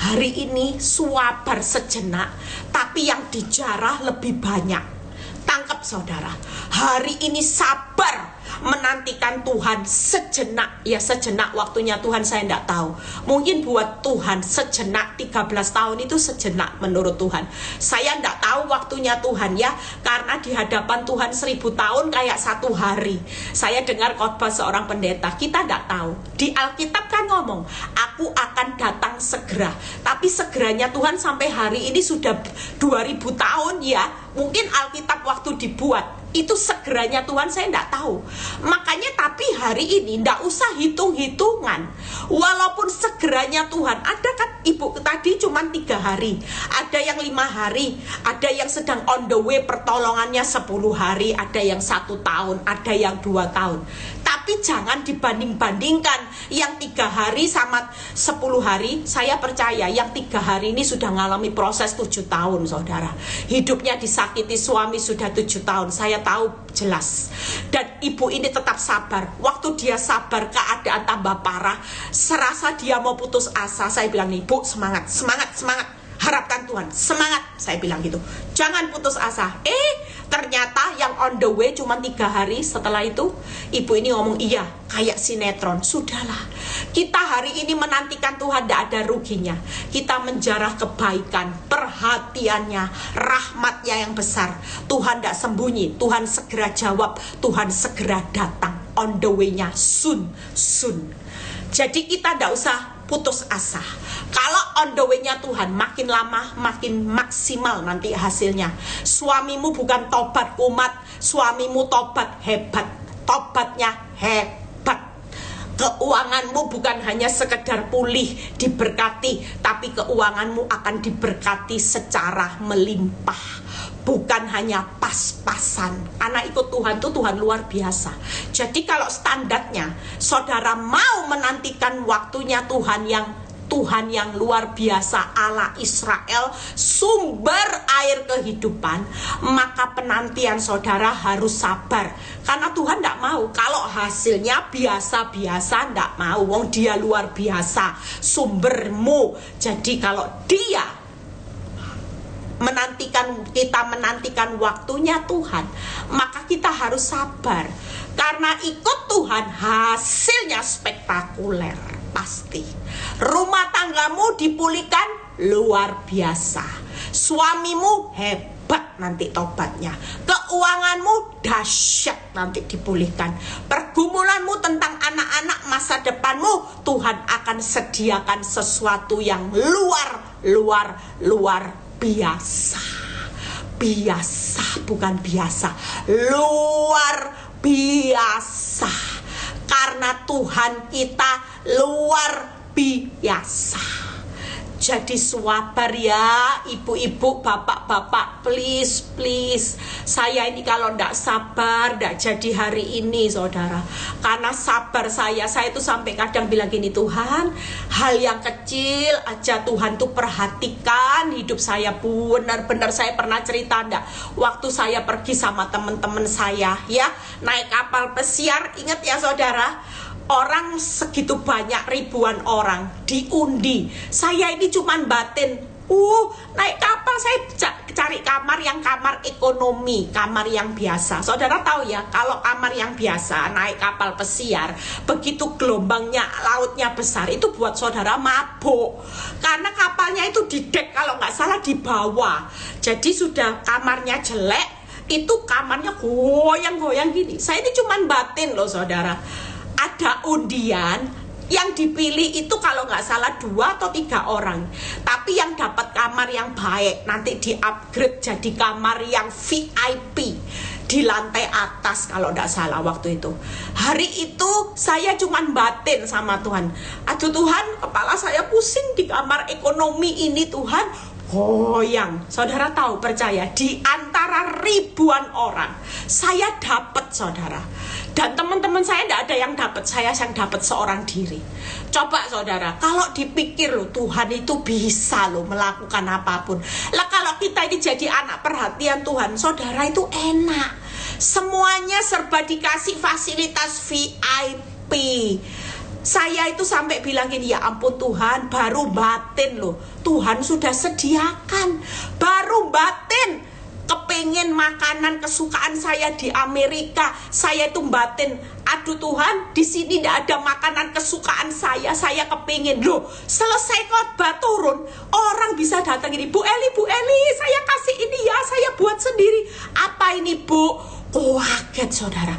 Hari ini sabar sejenak, tapi yang dijarah lebih banyak. Tangkap saudara, hari ini sabar menantikan Tuhan sejenak. Ya sejenak waktunya Tuhan saya tidak tahu. Mungkin buat Tuhan sejenak 13 tahun itu sejenak menurut Tuhan. Saya tidak tahu waktunya Tuhan ya, karena di hadapan Tuhan 1000 tahun kayak 1 hari. Saya dengar khotbah seorang pendeta, kita tidak tahu. Di Alkitab kan ngomong, aku akan datang segera. Tapi segeranya Tuhan sampai hari ini sudah 2000 tahun ya. Mungkin Alkitab waktu dibuat itu segeranya Tuhan saya tidak tahu. Makanya tapi hari ini tidak usah hitung-hitungan. Walaupun segeranya Tuhan, ada kan ibu tadi cuma 3 hari, ada yang 5 hari, ada yang sedang on the way pertolongannya 10 hari, ada yang 1 tahun, ada yang 2 tahun. Tapi jangan dibanding-bandingkan yang 3 hari sama 10 hari. Saya percaya yang 3 hari ini sudah mengalami proses 7 tahun saudara. Hidupnya disakiti suami sudah 7 tahun. Saya tahu jelas. Dan ibu ini tetap sabar. Waktu dia sabar, keadaan tambah parah, serasa dia mau putus asa. Saya bilang nih, Bu, semangat. Harapkan Tuhan, semangat. Saya bilang gitu, jangan putus asa. Ternyata yang on the way cuma 3 hari. Setelah itu ibu ini ngomong, iya kayak sinetron. Sudahlah, kita hari ini menantikan Tuhan, tidak ada ruginya. Kita menjarah kebaikan, perhatiannya, rahmatnya yang besar. Tuhan tidak sembunyi, Tuhan segera jawab, Tuhan segera datang. On the way-nya soon. Jadi kita tidak usah putus asa. Kalau on the way-nya Tuhan, makin lama makin maksimal nanti hasilnya. Suamimu bukan tobat kumat, suamimu tobat hebat. Tobatnya hebat. Keuanganmu bukan hanya sekedar pulih, diberkati, tapi keuanganmu akan diberkati secara melimpah. bukan hanya pas-pasan. Karena ikut Tuhan itu Tuhan luar biasa. Jadi kalau standarnya saudara mau menantikan waktunya Tuhan yang luar biasa, Allah Israel, sumber air kehidupan, maka penantian saudara harus sabar. Karena Tuhan tidak mau kalau hasilnya biasa-biasa, tidak mau. Wong dia luar biasa, sumbermu. Jadi kalau dia kita menantikan waktunya Tuhan, maka kita harus sabar. Karena ikut Tuhan hasilnya spektakuler. Pasti rumah tanggamu dipulihkan luar biasa, suamimu hebat nanti tobatnya, keuanganmu dahsyat nanti dipulihkan, pergumulanmu tentang anak-anak masa depanmu, Tuhan akan sediakan sesuatu yang luar biasa. Biasa, bukan biasa, luar biasa. Karena Tuhan kita luar biasa. Jadi sabar ya ibu-ibu, bapak-bapak, please. Saya ini kalau ndak sabar, ndak jadi hari ini saudara. Karena sabar saya itu sampai kadang bilang gini, Tuhan, hal yang kecil aja Tuhan tuh perhatikan hidup saya. Benar-benar saya pernah cerita ndak, waktu saya pergi sama teman-teman saya ya, naik kapal pesiar, ingat ya saudara, orang segitu banyak, ribuan orang diundi. Saya ini cuman batin, naik kapal saya cari kamar ekonomi, kamar yang biasa. Saudara tahu ya, kalau kamar yang biasa naik kapal pesiar, begitu gelombangnya, lautnya besar, itu buat saudara mabuk. Karena kapalnya itu di dek, kalau nggak salah di bawah. Jadi sudah kamarnya jelek, itu kamarnya goyang-goyang gini. Saya ini cuman batin loh saudara. Ada undian yang dipilih itu kalau nggak salah 2 atau 3 orang, tapi yang dapat kamar yang baik nanti di upgrade jadi kamar yang VIP di lantai atas kalau nggak salah waktu itu. Hari itu saya cuman batin sama Tuhan, aduh Tuhan, kepala saya pusing di kamar ekonomi ini Tuhan, goyang. Saudara tahu, percaya, di antara ribuan orang saya dapat saudara. Dan teman-teman saya tidak ada yang dapat, saya yang dapat seorang diri. Coba saudara, kalau dipikir loh, Tuhan itu bisa loh melakukan apapun. Lah kalau kita ini jadi anak perhatian Tuhan, saudara, itu enak. Semuanya serba dikasih fasilitas VIP. Saya itu sampai bilang gini, ya ampun Tuhan, baru batin loh, Tuhan sudah sediakan. Baru batin, kepengen makanan kesukaan saya di Amerika, saya itu batin, aduh Tuhan, di sini tidak ada makanan kesukaan saya kepengen. Loh, selesai khotbah turun, orang bisa datang ini, Bu Eli, saya kasih ini ya, saya buat sendiri. Apa ini Bu? Kaget saudara.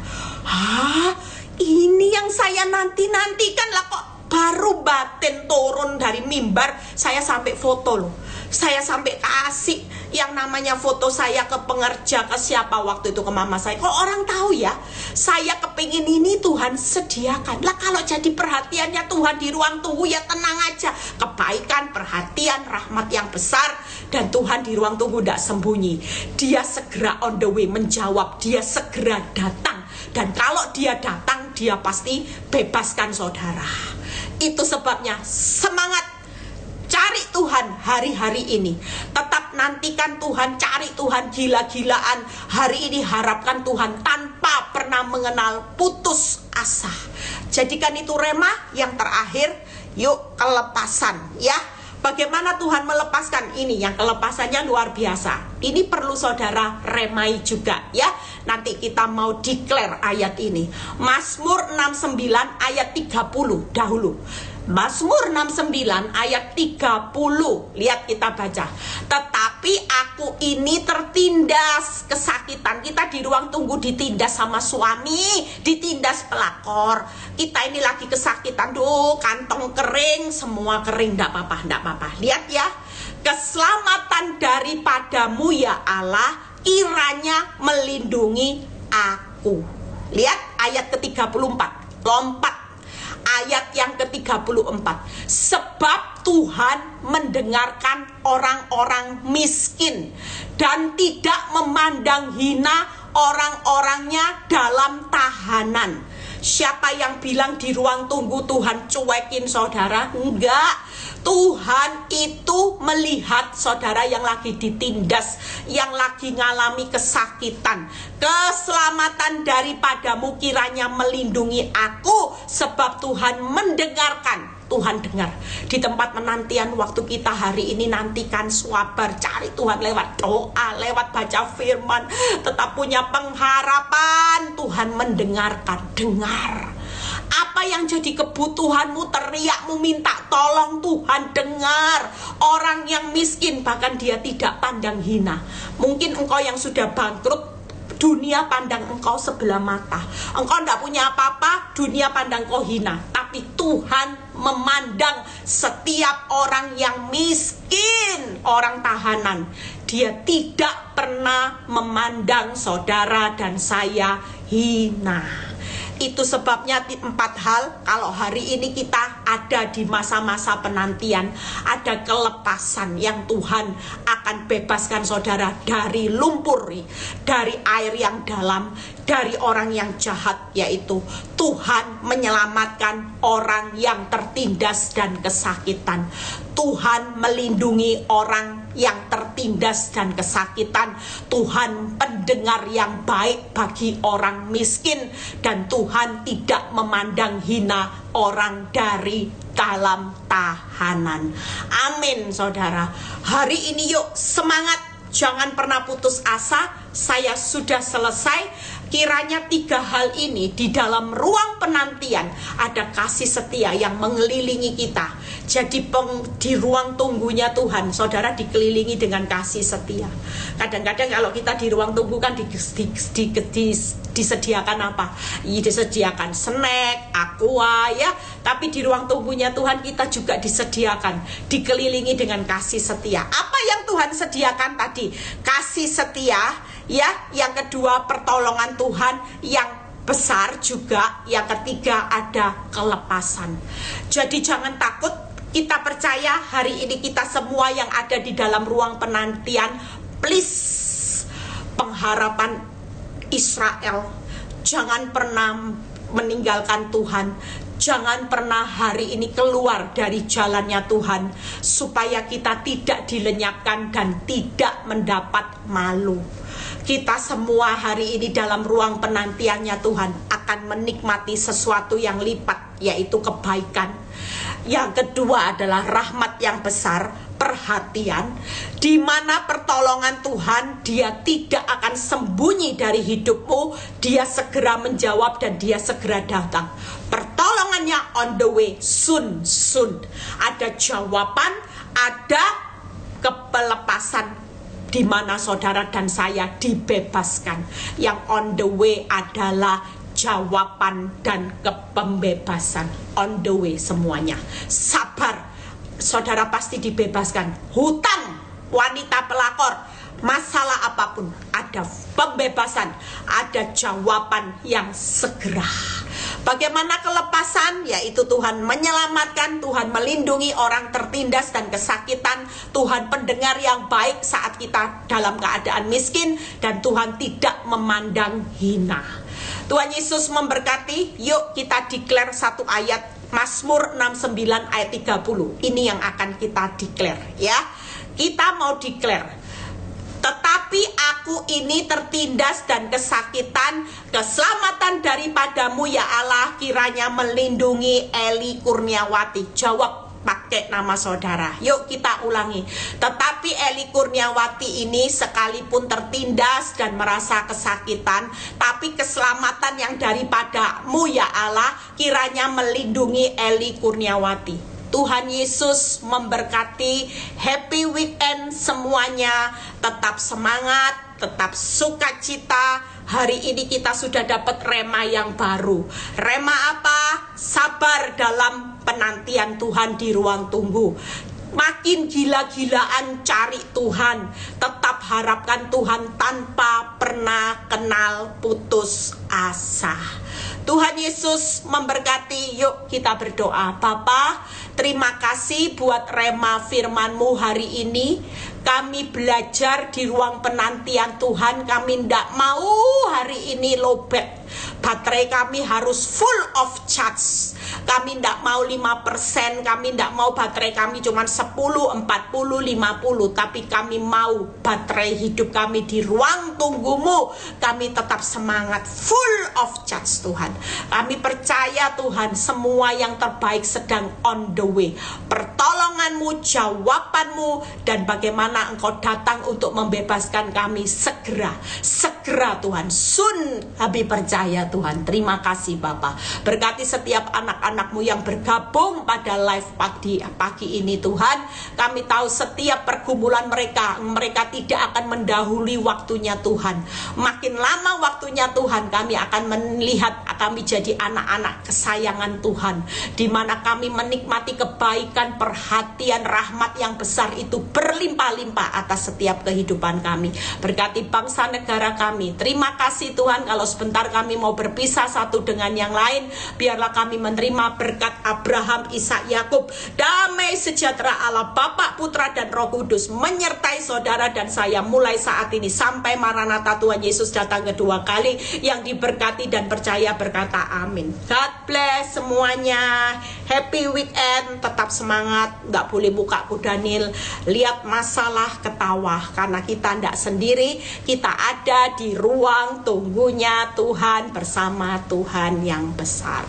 Ini yang saya nantikan lah, kok baru batin turun dari mimbar, saya sampai foto loh. Saya sampai kasih yang namanya foto saya ke pengerja, ke siapa waktu itu, ke mama saya. Kok orang tahu ya, saya kepingin ini Tuhan sediakan. Lah kalau jadi perhatiannya Tuhan di ruang tunggu, ya tenang aja. Kebaikan, perhatian, rahmat yang besar. Dan Tuhan di ruang tunggu tidak sembunyi. Dia segera on the way menjawab, dia segera datang. Dan kalau dia datang, dia pasti bebaskan saudara. Itu sebabnya semangat cari Tuhan hari-hari ini. Tetap nantikan Tuhan, cari Tuhan gila-gilaan. Hari ini harapkan Tuhan tanpa pernah mengenal putus asa. Jadikan itu rema yang terakhir. Yuk, kelepasan ya. Bagaimana Tuhan melepaskan ini? Yang kelepasannya luar biasa. Ini perlu saudara remai juga ya. Nanti kita mau declare ayat ini. Mazmur 69 ayat 30 dahulu. Mazmur 69 ayat 30. Lihat, kita baca. Tetapi aku ini tertindas kesakitan. Kita di ruang tunggu ditindas sama suami, ditindas pelakor. Kita ini lagi kesakitan, kantong kering, semua kering. Nggak apa-apa. Lihat ya, keselamatan daripadamu ya Allah, kiranya melindungi aku. Lihat ayat ke-34, lompat. ayat yang ke-34. Sebab Tuhan mendengarkan orang-orang miskin dan tidak memandang hina orang-orangnya dalam tahanan. Siapa yang bilang di ruang tunggu Tuhan cuekin saudara? Enggak. Tuhan itu melihat saudara yang lagi ditindas, yang lagi ngalami kesakitan. Keselamatan daripadamu kiranya melindungi aku, sebab Tuhan mendengarkan. Tuhan dengar. Di tempat penantian waktu kita hari ini, nantikan, sabar, cari Tuhan lewat doa, lewat baca firman, tetap punya pengharapan. Tuhan mendengarkan. Dengar apa yang jadi kebutuhanmu, teriakmu, minta tolong, Tuhan dengar. Orang yang miskin bahkan dia tidak pandang hina. Mungkin engkau yang sudah bangkrut, dunia pandang engkau sebelah mata. Engkau tidak punya apa-apa, dunia pandang kau hina. Tapi Tuhan memandang setiap orang yang miskin, orang tahanan. Dia tidak pernah memandang saudara dan saya hina. Itu sebabnya 4 hal. Kalau hari ini kita ada di masa-masa penantian, ada kelepasan yang Tuhan akan bebaskan saudara dari lumpur, dari air yang dalam, dari orang yang jahat, yaitu Tuhan menyelamatkan orang yang tertindas dan kesakitan. Tuhan melindungi orang yang tertindas dan kesakitan. Tuhan pendengar yang baik bagi orang miskin, dan Tuhan tidak memandang hina orang dari dalam tahanan. Amin saudara. Hari ini yuk semangat, jangan pernah putus asa. Saya sudah selesai. Kiranya 3 hal ini di dalam ruang penantian ada kasih setia yang mengelilingi kita. Jadi di ruang tunggunya Tuhan, saudara dikelilingi dengan kasih setia. Kadang-kadang kalau kita di ruang tunggu kan disediakan apa? Disediakan snack, aqua ya. Tapi di ruang tunggunya Tuhan kita juga disediakan, dikelilingi dengan kasih setia. Apa yang Tuhan sediakan tadi? Kasih setia. Ya, yang kedua pertolongan Tuhan yang besar juga. Yang ketiga ada kelepasan. Jadi jangan takut, kita percaya hari ini kita semua yang ada di dalam ruang penantian, please, pengharapan Israel, jangan pernah meninggalkan Tuhan. Jangan pernah hari ini keluar dari jalannya Tuhan, supaya kita tidak dilenyapkan dan tidak mendapat malu. Kita semua hari ini dalam ruang penantiannya Tuhan akan menikmati sesuatu yang lipat, yaitu kebaikan. Yang kedua adalah rahmat yang besar, perhatian, di mana pertolongan Tuhan, dia tidak akan sembunyi dari hidupmu, dia segera menjawab dan dia segera datang. Pertolongannya on the way, soon. Ada jawaban, ada kepelepasan, di mana saudara dan saya dibebaskan. Yang on the way adalah jawaban dan kepembebasan. On the way semuanya. Sabar, saudara pasti dibebaskan. Hutang, wanita pelakor, masalah apapun, ada pembebasan, ada jawaban yang segera. Bagaimana kelepasan? Yaitu Tuhan menyelamatkan, Tuhan melindungi orang tertindas dan kesakitan, Tuhan pendengar yang baik saat kita dalam keadaan miskin, dan Tuhan tidak memandang hina. Tuhan Yesus memberkati. Yuk kita declare satu ayat, Mazmur 69 ayat 30. Ini yang akan kita declare ya. Kita mau declare, tetapi aku ini tertindas dan kesakitan, keselamatan daripadamu ya Allah kiranya melindungi Eli Kurniawati. Jawab pakai nama saudara. Yuk kita ulangi. Tetapi Eli Kurniawati ini sekalipun tertindas dan merasa kesakitan, tapi keselamatan yang daripadamu ya Allah kiranya melindungi Eli Kurniawati. Tuhan Yesus memberkati. Happy weekend semuanya. Tetap semangat, tetap sukacita. Hari ini kita sudah dapat rema yang baru. Rema apa? Sabar dalam penantian Tuhan di ruang tunggu. Makin gila-gilaan cari Tuhan. Tetap harapkan Tuhan tanpa pernah kenal putus asa. Tuhan Yesus memberkati. Yuk kita berdoa. Bapa, terima kasih buat rema firman-Mu hari ini. Kami belajar di ruang penantian Tuhan. Kami tidak mau hari ini lowbat. Baterai kami harus full of charge. Kami tidak mau 5%, kami tidak mau baterai kami cuma 10, 40, 50, tapi kami mau baterai hidup kami di ruang tunggu-Mu. Kami tetap semangat, full of charge Tuhan. Kami percaya Tuhan, semua yang terbaik sedang on the way. Pertolongan-Mu, jawaban-Mu, dan bagaimana Engkau datang untuk membebaskan kami segera Tuhan. Soon kami percaya Tuhan. Terima kasih Bapa. Berkati setiap anak-anak-Mu yang bergabung pada live pagi ini Tuhan. Kami tahu setiap pergumulan mereka tidak akan mendahului waktunya Tuhan. Makin lama waktunya Tuhan, kami akan melihat kami jadi anak-anak kesayangan Tuhan, di mana kami menikmati kebaikan, perhatian, rahmat yang besar itu berlimpah-limpah atas setiap kehidupan kami. Berkati bangsa negara kami. Terima kasih Tuhan, kalau sebentar kami mau berpisah satu dengan yang lain, biarlah kami menerima berkat Abraham, Ishak, Yakub. Damai sejahtera Allah Bapa, Putra, dan Roh Kudus menyertai saudara dan saya mulai saat ini sampai Maranatha Tuhan Yesus datang kedua kali. Yang diberkati dan percaya berkata amin. God bless semuanya. Happy weekend. Tetap semangat. Nggak boleh buka kuda Nil. Lihat masalah, ketawa, karena kita tidak sendiri. Kita ada di ruang tunggunya Tuhan bersama Tuhan yang besar.